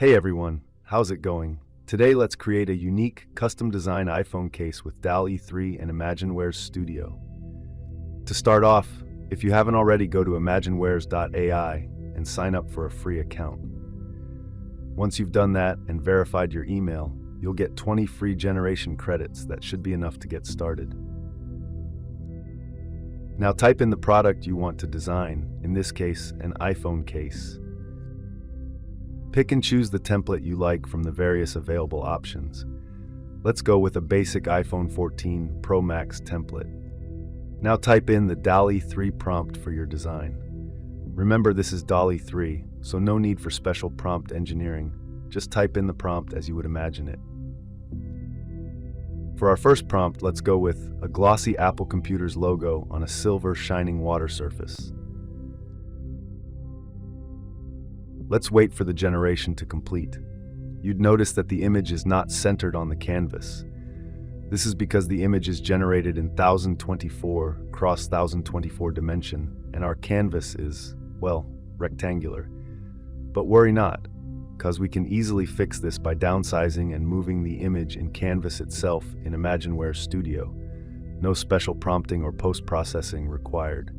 Hey everyone, how's it going? Today let's create a unique, custom-designed iPhone case with Dall-E 3 and Imaginewares Studio. To start off, if you haven't already, go to Imaginewares.ai and sign up for a free account. Once you've done that and verified your email, you'll get 20 free generation credits that should be enough to get started. Now type in the product you want to design, in this case, an iPhone case. Pick and choose the template you like from the various available options. Let's go with a basic iPhone 14 Pro Max template. Now type in the Dall-E 3 prompt for your design. Remember, this is Dall-E 3, so no need for special prompt engineering. Just type in the prompt as you would imagine it. For our first prompt, let's go with a glossy Apple Computers logo on a silver shining water surface. Let's wait for the generation to complete. You'd notice that the image is not centered on the canvas. This is because the image is generated in 1024 x 1024 dimension, and our canvas is, well, rectangular. But worry not, because we can easily fix this by downsizing and moving the image in Canvas itself in Imaginewares Studio. No special prompting or post-processing required.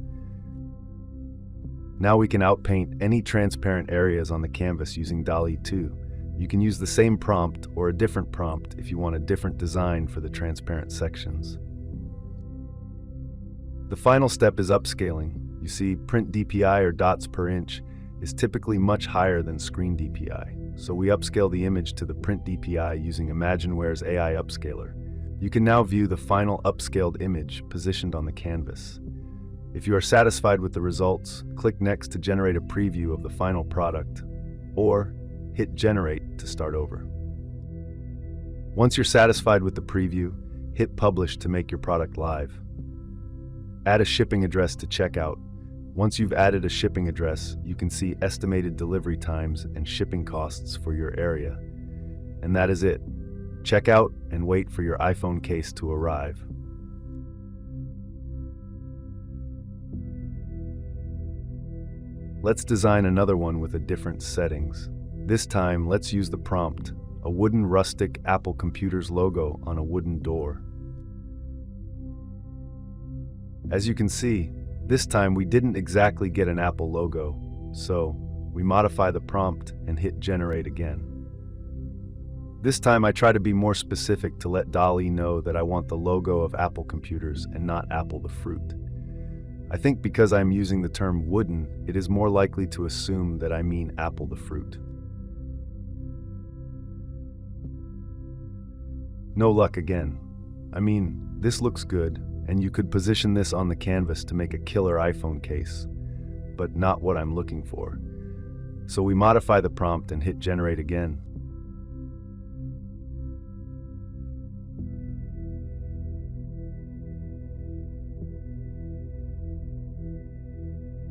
Now we can outpaint any transparent areas on the canvas using Dall-E 2. You can use the same prompt or a different prompt if you want a different design for the transparent sections. The final step is upscaling. You see, print DPI or dots per inch is typically much higher than screen DPI, so we upscale the image to the print DPI using Imaginewares AI Upscaler. You can now view the final upscaled image positioned on the canvas. If you are satisfied with the results, click Next to generate a preview of the final product, or hit Generate to start over. Once you're satisfied with the preview, hit Publish to make your product live. Add a shipping address to checkout. Once you've added a shipping address, you can see estimated delivery times and shipping costs for your area. And that is it. Check out and wait for your iPhone case to arrive. Let's design another one with a different settings. This time, let's use the prompt, a wooden rustic Apple Computers logo on a wooden door. As you can see, this time we didn't exactly get an Apple logo, so we modify the prompt and hit Generate again. This time I try to be more specific to let Dall-E know that I want the logo of Apple Computers and not Apple the fruit. I think because I'm using the term wooden, it is more likely to assume that I mean Apple the fruit. No luck again. I mean, this looks good, and you could position this on the canvas to make a killer iPhone case, but not what I'm looking for. So we modify the prompt and hit Generate again.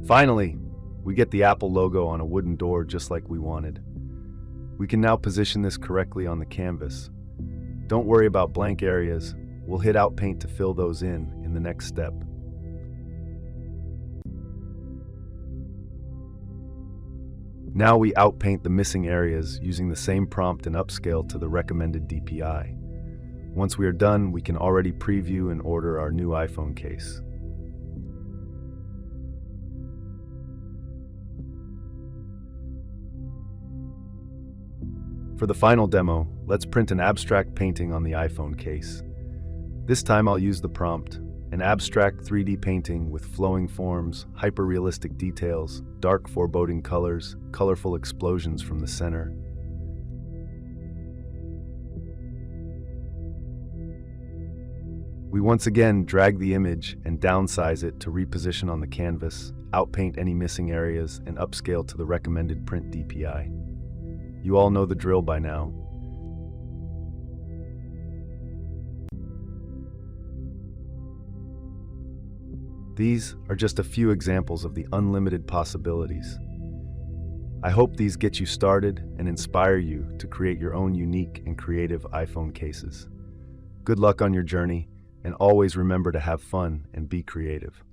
Finally, we get the Apple logo on a wooden door just like we wanted. We can now position this correctly on the canvas. Don't worry about blank areas. We'll hit Outpaint to fill those in the next step. Now we outpaint the missing areas using the same prompt and upscale to the recommended DPI. Once we are done, we can already preview and order our new iPhone case. For the final demo, let's print an abstract painting on the iPhone case. This time I'll use the prompt, an abstract 3D painting with flowing forms, hyper-realistic details, dark foreboding colors, colorful explosions from the center. We once again drag the image and downsize it to reposition on the canvas, outpaint any missing areas, and upscale to the recommended print DPI. You all know the drill by now. These are just a few examples of the unlimited possibilities. I hope these get you started and inspire you to create your own unique and creative iPhone cases. Good luck on your journey, and always remember to have fun and be creative.